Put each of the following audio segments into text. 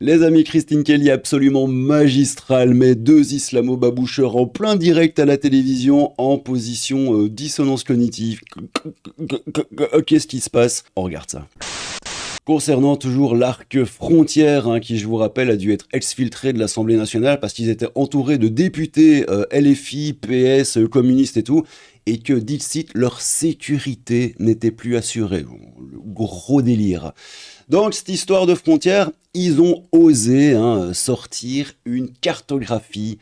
Les amis, Christine Kelly absolument magistrale, met deux islamo-baboucheurs en plein direct à la télévision en position dissonance cognitive. Qu'est-ce qui se passe? On regarde ça. Concernant toujours l'arc frontière, qui je vous rappelle a dû être exfiltré de l'Assemblée nationale parce qu'ils étaient entourés de députés LFI, PS, communistes et tout, et que, dit-il, leur sécurité n'était plus assurée. Gros délire. Donc, cette histoire de frontière, ils ont osé sortir une cartographie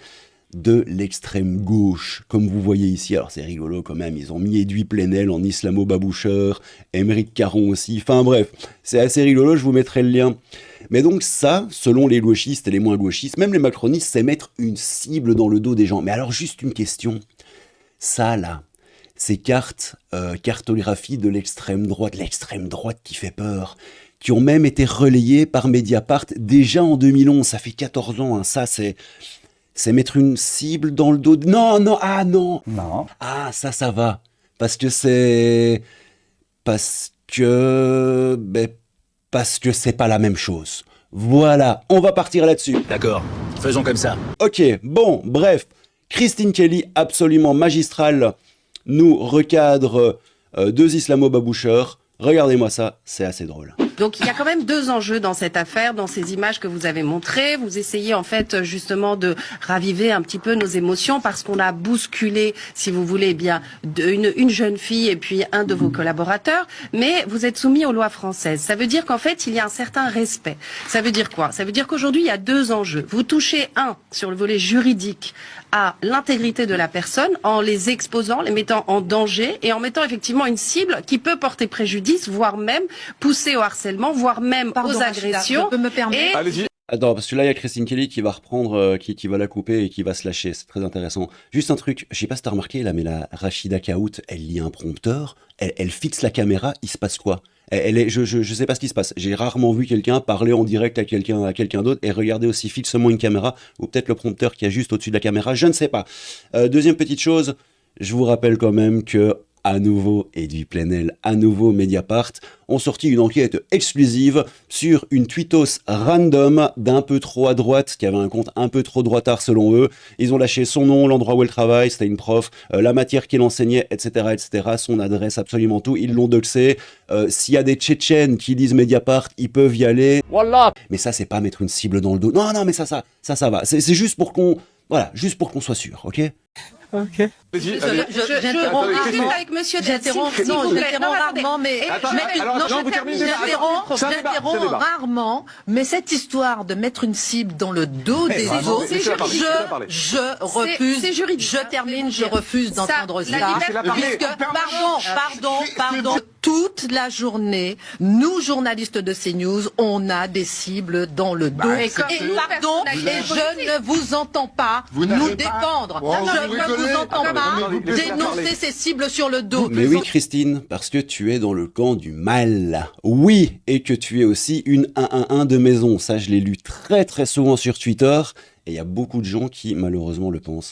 de l'extrême gauche, comme vous voyez ici. Alors c'est rigolo quand même, ils ont mis Edoui Plenel en islamo-baboucheur, Émeric Caron aussi, enfin bref, c'est assez rigolo, je vous mettrai le lien. Mais donc ça, selon les gauchistes et les moins gauchistes, même les macronistes, c'est mettre une cible dans le dos des gens. Mais alors juste une question, ça là, ces cartographies de l'extrême droite qui fait peur, qui ont même été relayées par Mediapart déjà en 2011, ça fait 14 ans, ça c'est mettre une cible dans le dos. Non. Non. Ah, ça va. Parce que c'est pas la même chose. Voilà, on va partir là-dessus. D'accord, faisons comme ça. Ok, bon, bref. Christine Kelly, absolument magistrale, nous recadre deux islamo-baboucheurs. Regardez-moi ça, c'est assez drôle. Donc il y a quand même deux enjeux dans cette affaire, dans ces images que vous avez montrées. Vous essayez en fait justement de raviver un petit peu nos émotions parce qu'on a bousculé, si vous voulez, une jeune fille et puis un de vos collaborateurs. Mais vous êtes soumis aux lois françaises. Ça veut dire qu'en fait il y a un certain respect. Ça veut dire quoi? Ça veut dire qu'aujourd'hui il y a deux enjeux. Vous touchez sur le volet juridique à l'intégrité de la personne en les exposant, les mettant en danger et en mettant effectivement une cible qui peut porter préjudice, voire même pousser au harcèlement, voire même aux agressions. Je peux me permettre. Allez-y. Attends, parce que là, il y a Christine Kelly qui va reprendre, qui va la couper et qui va se lâcher. C'est très intéressant. Juste un truc, je sais pas si t'as remarqué, là, mais la Rachida Kaout, elle lit un prompteur, elle fixe la caméra, il se passe quoi? Je sais pas ce qui se passe. J'ai rarement vu quelqu'un parler en direct à quelqu'un d'autre et regarder aussi fixement une caméra, ou peut-être le prompteur qui est juste au-dessus de la caméra, je ne sais pas. Deuxième petite chose, je vous rappelle quand même que à nouveau Edoui Plenel, à nouveau Mediapart, ont sorti une enquête exclusive sur une tweetos random d'un peu trop à droite, qui avait un compte un peu trop droitard selon eux. Ils ont lâché son nom, l'endroit où elle travaille, c'était une prof, la matière qu'il enseignait, etc., son adresse, absolument tout. Ils l'ont doxé. S'il y a des Tchétchènes qui lisent Mediapart, ils peuvent y aller. Voilà. Mais ça, c'est pas mettre une cible dans le dos. Non, mais ça va. C'est juste pour qu'on, voilà, juste pour qu'on soit sûr, ok? Ok. Allez-y, allez. J'interromps Attendez, rarement. Christine. avec monsieur J'interromps, s'il vous plaît. j'interromps attendez. rarement, mais Attends, mais- alors, non, vous terminez. C'est un débat. rarement, mais cette histoire de mettre une cible dans le dos des vraiment, autres, laissez-la parler, laissez-la parler. je refuse. c'est juridique, Je termine, je refuse d'entendre la ça. liberté- Laissez-la parler. Puisque, pardon. Toute la journée, nous journalistes de CNews, on a des cibles dans le dos. et comme Et nous, pardon, personne et n'a je ne vous entends pas Vous nous n'avez pas- défendre. Oh, Je vous ne rigolez. vous entends pas Laissez-la parler. dénoncer ces cibles sur le dos. Mais oui, Christine, parce que tu es dans le camp du mal. Oui, et que tu es aussi une 111 de maison. Ça, je l'ai lu très très souvent sur Twitter. Et il y a beaucoup de gens qui, malheureusement, le pensent.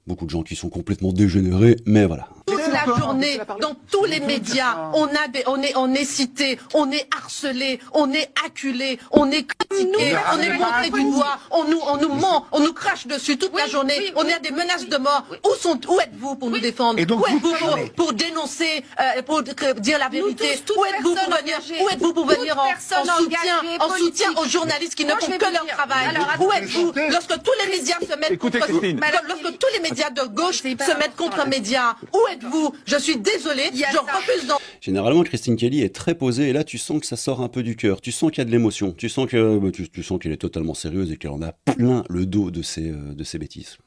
Beaucoup de gens qui sont complètement dégénérés, mais voilà. Toute la journée, dans tous les médias, on est cité, on est harcelé, on est acculé, on est critiqué, on est montré du doigt, on nous ment, on nous crache dessus toute la journée, on a des menaces de mort. Où êtes-vous pour nous défendre? Et donc, Où êtes-vous attendez. pour dénoncer, pour dire la vérité? tous, toute Où êtes-vous pour personne venir? engagée, Où êtes-vous pour toute venir personne en soutien, engagée, en soutien politique. aux journalistes qui ne Moi, je font vais que vous leur dire. travail? Alors, Où attendez. êtes-vous lorsque tous les médias se mettent Écoutez, contre Christine. lorsque tous les médias de gauche C'est hyper se mettent important, contre là. médias? Où êtes-vous? Je suis désolée, Il y a je ça. refuse d'en Généralement, Christine Kelly est très posée, et là, tu sens que ça sort un peu du cœur. Tu sens qu'il y a de l'émotion. Tu sens qu'elle est totalement sérieuse et qu'elle en a plein le dos de ses bêtises.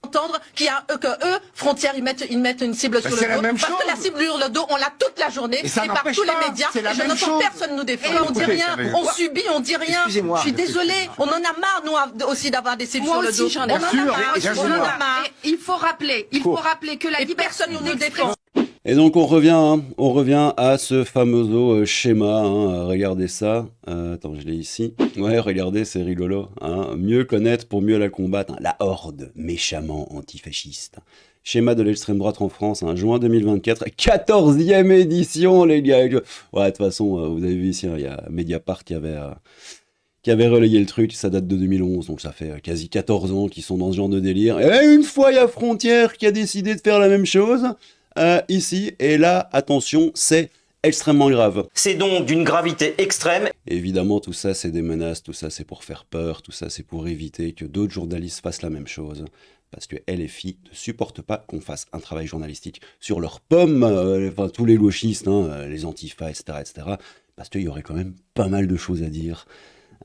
entendre que eux, frontières, ils mettent une cible sur c'est le la dos. même Parce que chose. la cible sur le dos, on l'a toute la journée, Et ça par n'empêche tous pas, les médias, c'est la et je même n'entends chose. personne nous défendre. Et On dit écoutez, rien, mais- on subit, on dit rien. Excusez-moi. Je suis désolée, on en a marre, nous, aussi d'avoir des cibles Moi sur le aussi, dos. j'en ai On en marre. a Bien sûr, marre, et on en a moi. marre. Et il faut rappeler que la Et liberté personne ne nous défend. Et donc on revient à ce fameux schéma, regardez ça, attends je l'ai ici, ouais regardez c'est rigolo, mieux connaître pour mieux la combattre, la horde méchamment antifasciste. Schéma de l'extrême droite en France, juin 2024, 14e édition les gars. Ouais de toute façon vous avez vu ici, il y a Mediapart qui qui avait relayé le truc, ça date de 2011, donc ça fait quasi 14 ans qu'ils sont dans ce genre de délire. Et une fois, il y a Frontières qui a décidé de faire la même chose, ici, et là, attention, c'est extrêmement grave. C'est donc d'une gravité extrême. Évidemment, tout ça, c'est des menaces, tout ça, c'est pour faire peur, tout ça, c'est pour éviter que d'autres journalistes fassent la même chose. Parce que LFI ne supporte pas qu'on fasse un travail journalistique sur leurs pommes, enfin tous les gauchistes, les antifas, etc. Parce qu'il y aurait quand même pas mal de choses à dire.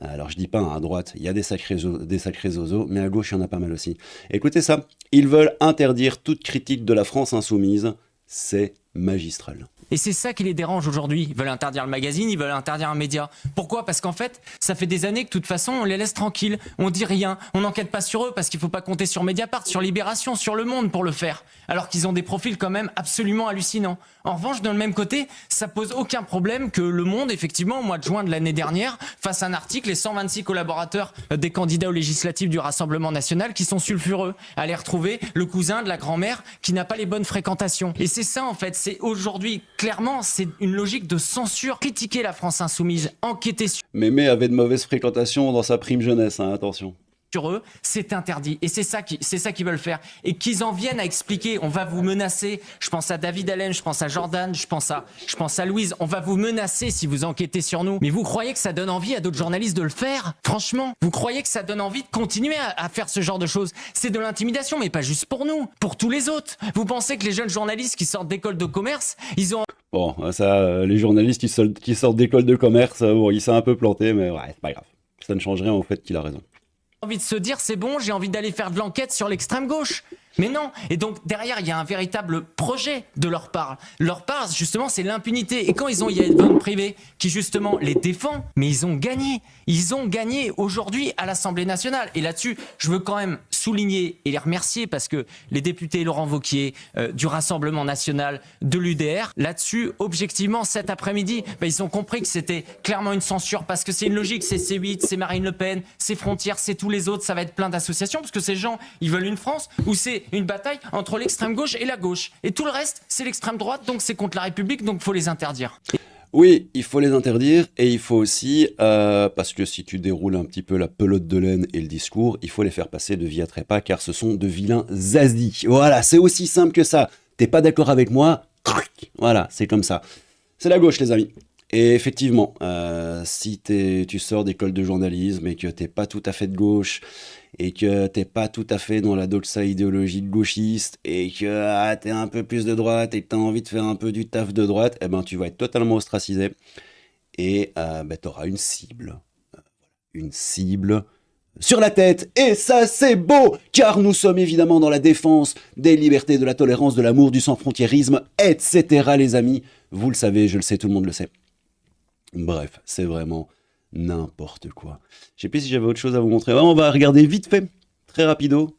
Alors je dis pas, à droite, il y a des sacrés zozos, mais à gauche, il y en a pas mal aussi. Écoutez ça, ils veulent interdire toute critique de la France insoumise, c'est magistral. Et c'est ça qui les dérange aujourd'hui. Ils veulent interdire le magazine, ils veulent interdire un média. Pourquoi ? Parce qu'en fait, ça fait des années que de toute façon, on les laisse tranquilles, on dit rien, on n'enquête pas sur eux parce qu'il ne faut pas compter sur Mediapart, sur Libération, sur Le Monde pour le faire. Alors qu'ils ont des profils quand même absolument hallucinants. En revanche, d'un même côté, ça pose aucun problème que Le Monde, effectivement, au mois de juin de l'année dernière, fasse un article, les 126 collaborateurs des candidats aux législatives du Rassemblement National qui sont sulfureux, aller retrouver le cousin de la grand-mère qui n'a pas les bonnes fréquentations. Et c'est ça, en fait, c'est aujourd'hui, clairement, c'est une logique de censure. Critiquer la France insoumise, enquêter Mémé avait de mauvaises fréquentations dans sa prime jeunesse, attention. sur eux, c'est interdit. Et c'est ça qu'ils veulent faire. Et qu'ils en viennent à expliquer, on va vous menacer. Je pense à David Allen, je pense à Jordan, je pense à Louise. On va vous menacer si vous enquêtez sur nous. Mais vous croyez que ça donne envie à d'autres journalistes de le faire ? Franchement, vous croyez que ça donne envie de continuer à faire ce genre de choses ? C'est de l'intimidation, mais pas juste pour nous, pour tous les autres. Vous pensez que les jeunes journalistes qui sortent d'école de commerce, ils ont... Bon, ça, les journalistes qui sortent d'école de commerce, bon, il s'est un peu planté, mais ouais, c'est pas grave. Ça ne change rien au fait qu'il a raison. Envie de se dire c'est bon, j'ai envie d'aller faire de l'enquête sur l'extrême gauche. Mais non. Et donc derrière il y a un véritable projet de leur part. Leur part justement c'est l'impunité. Et quand il y a Yvonne Privé qui justement les défend, mais ils ont gagné. Ils ont gagné aujourd'hui à l'Assemblée nationale. Et là-dessus je veux quand même souligner et les remercier parce que les députés Laurent Wauquiez du Rassemblement national, de l'UDR, là-dessus objectivement cet après-midi, ils ont compris que c'était clairement une censure parce que c'est une logique, c'est C8, c'est Marine Le Pen, c'est Frontières, c'est tous les autres, ça va être plein d'associations parce que ces gens ils veulent une France où c'est une bataille entre l'extrême gauche et la gauche. Et tout le reste, c'est l'extrême droite, donc c'est contre la République, donc il faut les interdire. Oui, il faut les interdire et il faut aussi, parce que si tu déroules un petit peu la pelote de laine et le discours, il faut les faire passer de vie à trépas car ce sont de vilains zazis. Voilà, c'est aussi simple que ça. T'es pas d'accord avec moi ? Voilà, c'est comme ça. C'est la gauche, les amis. Et effectivement, si tu sors d'école de journalisme et que t'es pas tout à fait de gauche et que t'es pas tout à fait dans la doxa idéologique gauchiste et que t'es un peu plus de droite et que t'as envie de faire un peu du taf de droite, eh ben tu vas être totalement ostracisé et t'auras une cible sur la tête. Et ça, c'est beau, car nous sommes évidemment dans la défense des libertés, de la tolérance, de l'amour, du sans-frontiérisme, etc. les amis. Vous le savez, je le sais, tout le monde le sait. Bref, c'est vraiment n'importe quoi. Je sais plus si j'avais autre chose à vous montrer. On va regarder vite fait, très rapido.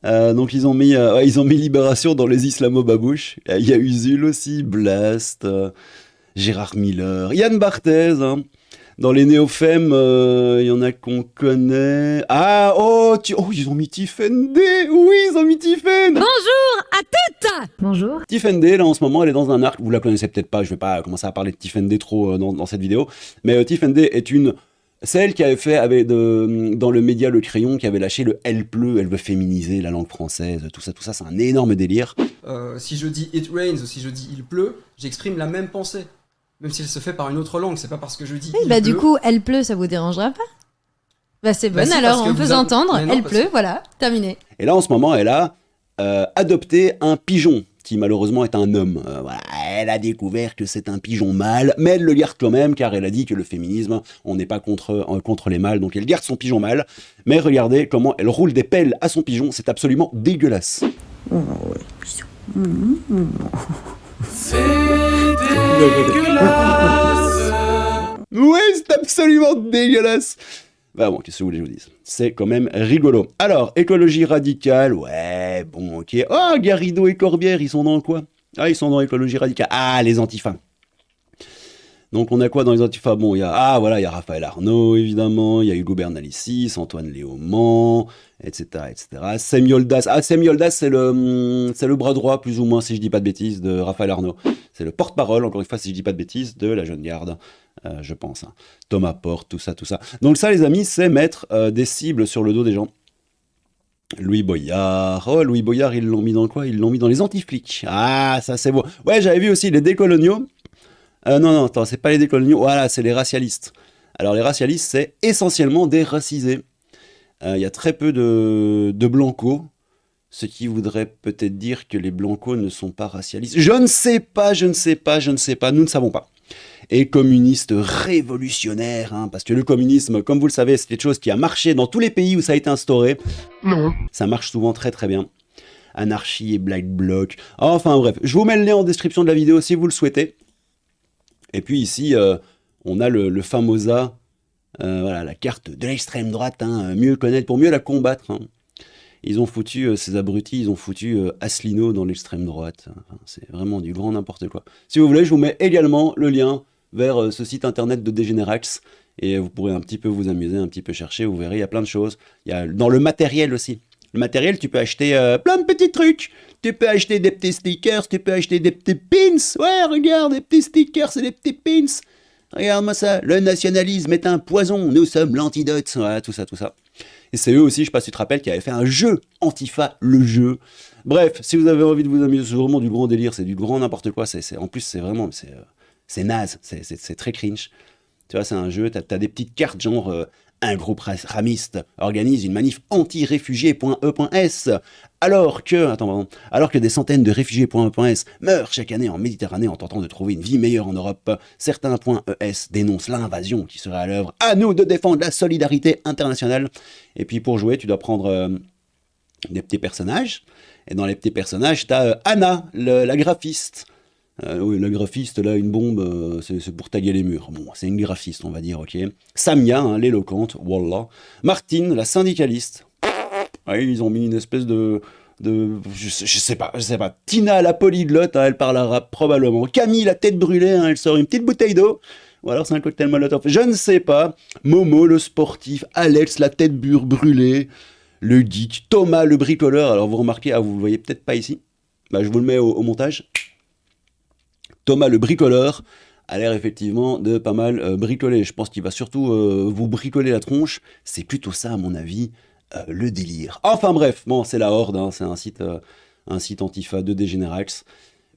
Donc ils ont mis Libération dans les islamo-babouches. Il y a Usul aussi, Blast, Gérard Miller, Yann Barthès. Dans les néo-fem, il y en a qu'on connaît. Ils ont mis Tiffen D. Oui, ils ont mis Tiffen. Bonjour à toutes. Bonjour. Tiffen D, là en ce moment, elle est dans un arc. Vous la connaissez peut-être pas. Je vais pas commencer à parler de Tiffen D trop dans cette vidéo. Mais Tiffen D est celle qui avait fait dans le média Le Crayon, qui avait lâché le Elle pleut, elle veut féminiser la langue française, tout ça, c'est un énorme délire. Si je dis It rains ou si je dis Il pleut, j'exprime la même pensée. Même si elle se fait par une autre langue, c'est pas parce que je dis. Oui, du coup, elle pleut, ça vous dérangera pas ? C'est bon, alors on peut entendre, elle pleut, voilà, terminé. Et là, en ce moment, elle a adopté un pigeon, qui malheureusement est un homme. Elle a découvert que c'est un pigeon mâle, mais elle le garde quand même, car elle a dit que le féminisme, on n'est pas contre les mâles, donc elle garde son pigeon mâle. Mais regardez comment elle roule des pelles à son pigeon, c'est absolument dégueulasse. Oh, ouais, pigeon. C'est dégueulasse. Ouais, c'est absolument dégueulasse. Bah bon, qu'est-ce que vous voulez que je vous dise ? C'est quand même rigolo. Alors, écologie radicale, ouais, bon, ok. Oh, Garrido et Corbière, ils sont dans quoi ? Ah, ils sont dans écologie radicale. Ah, les antifas. Donc, on a quoi dans les antifas ? Bon, il y a Raphaël Arnaud, évidemment, il y a Hugo Bernalicis, Antoine Léaumont, etc., etc. Semyoldas. Ah, Semyoldas, c'est le bras droit, plus ou moins, si je dis pas de bêtises, de Raphaël Arnaud. C'est le porte-parole, encore une fois, si je dis pas de bêtises, de la Jeune Garde. je pense. Hein. Thomas Porte, tout ça, tout ça. Donc ça, les amis, c'est mettre des cibles sur le dos des gens. Louis Boyard. Oh, Louis Boyard, ils l'ont mis dans quoi? Ils l'ont mis dans les anti-flics. Ah, ça c'est beau. Ouais, j'avais vu aussi les décoloniaux. Non, attends, c'est pas les décoloniaux. Voilà, c'est les racialistes. Alors, les racialistes, c'est essentiellement des racisés. Il y a très peu de blancos, ce qui voudrait peut-être dire que les blancos ne sont pas racialistes. Je ne sais pas, nous ne savons pas. Et communiste révolutionnaire, hein, parce que le communisme, comme vous le savez, c'est quelque chose qui a marché dans tous les pays où ça a été instauré. Non. Ça marche souvent très très bien. Anarchie et Black Bloc. Enfin bref, je vous mets le lien en description de la vidéo si vous le souhaitez. Et puis ici, on a le famosa, voilà, la carte de l'extrême droite, hein, mieux connaître pour mieux la combattre. Hein. Ils ont foutu, ces abrutis, ils ont foutu Asselineau dans l'extrême droite. Enfin, c'est vraiment du grand n'importe quoi. Si vous voulez, je vous mets également le lien vers ce site internet de Degenerax. Et vous pourrez un petit peu vous amuser, un petit peu chercher, vous verrez, il y a plein de choses. Il y a dans le matériel aussi. Le matériel, tu peux acheter plein de petits trucs. Tu peux acheter des petits stickers, tu peux acheter des petits pins. Ouais, regarde, des petits stickers et des petits pins. Regarde-moi ça. Le nationalisme est un poison. Nous sommes l'antidote. Ouais, tout ça, tout ça. Et c'est eux aussi, je sais pas si tu te rappelles, qui avaient fait un jeu Antifa, le jeu. Bref, si vous avez envie de vous amuser, c'est vraiment du grand délire, c'est du grand n'importe quoi. En plus, c'est vraiment, c'est naze, c'est très cringe. Tu vois, c'est un jeu, t'as des petites cartes genre un groupe ramiste organise une manif anti-réfugiés.e.s alors que des centaines de réfugiés.e.s meurent chaque année en Méditerranée en tentant de trouver une vie meilleure en Europe. Certains .es dénoncent l'invasion qui serait à l'œuvre. À nous de défendre la solidarité internationale. Et puis pour jouer, tu dois prendre des petits personnages. Et dans les petits personnages, t'as Anna, la graphiste. Oui, la graphiste, là, une bombe, c'est pour taguer les murs. Bon, c'est une graphiste, on va dire, ok. Samia, hein, l'éloquente, wallah. Martine, la syndicaliste. Ouais, ils ont mis une espèce je sais pas. Tina, la polyglotte, hein, elle parle arabe, probablement. Camille, la tête brûlée, hein, elle sort une petite bouteille d'eau. Ou alors c'est un cocktail molotov. Je ne sais pas. Momo, le sportif. Alex, la tête brûlée. Le geek. Thomas, le bricoleur. Alors vous remarquez, vous le voyez peut-être pas ici. Bah, je vous le mets au montage. Thomas le bricoleur a l'air effectivement de pas mal bricoler. Je pense qu'il va surtout vous bricoler la tronche. C'est plutôt ça, à mon avis, le délire. Enfin bref, bon, c'est la Horde, hein, c'est un site Antifa de Degenerax.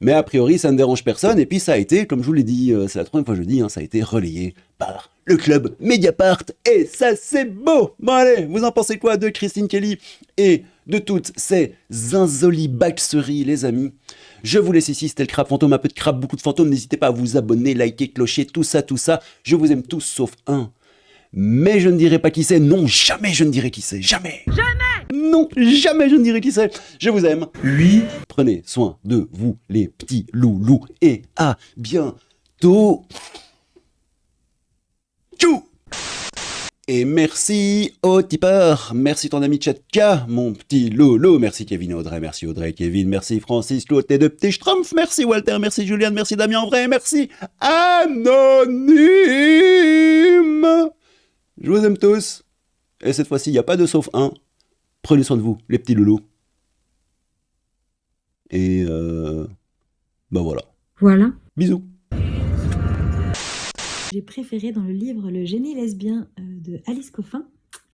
Mais a priori, ça ne dérange personne. Et puis ça a été, comme je vous l'ai dit, c'est la troisième fois que je le dis, hein, ça a été relayé par le club Mediapart. Et ça, c'est beau. Bon allez, vous en pensez quoi de Christine Kelly et de toutes ces zinzolibaxeries, les amis? Je vous laisse ici, c'était le Crap Fantôme, un peu de crap, beaucoup de fantômes. N'hésitez pas à vous abonner, liker, clocher, tout ça, tout ça. Je vous aime tous, sauf un. Mais je ne dirai pas qui c'est. Non, jamais je ne dirai qui c'est. Jamais. Jamais. Non, jamais je ne dirai qui c'est. Je vous aime. Oui. Prenez soin de vous, les petits loulous. Et à bientôt. Tchou. Et merci aux tipeurs, merci ton ami Tchatka, mon petit Lolo, merci Kevin et Audrey, merci Audrey et Kevin, merci Francis, Claude et deux petits Schtroumpfs, merci Walter, merci Juliane, merci Damien en vrai, merci Anonyme. Je vous aime tous, et cette fois-ci il n'y a pas de sauf un, prenez soin de vous, les petits loulous. Et bah voilà. Voilà. Bisous. J'ai préféré dans le livre Le génie lesbien de Alice Coffin.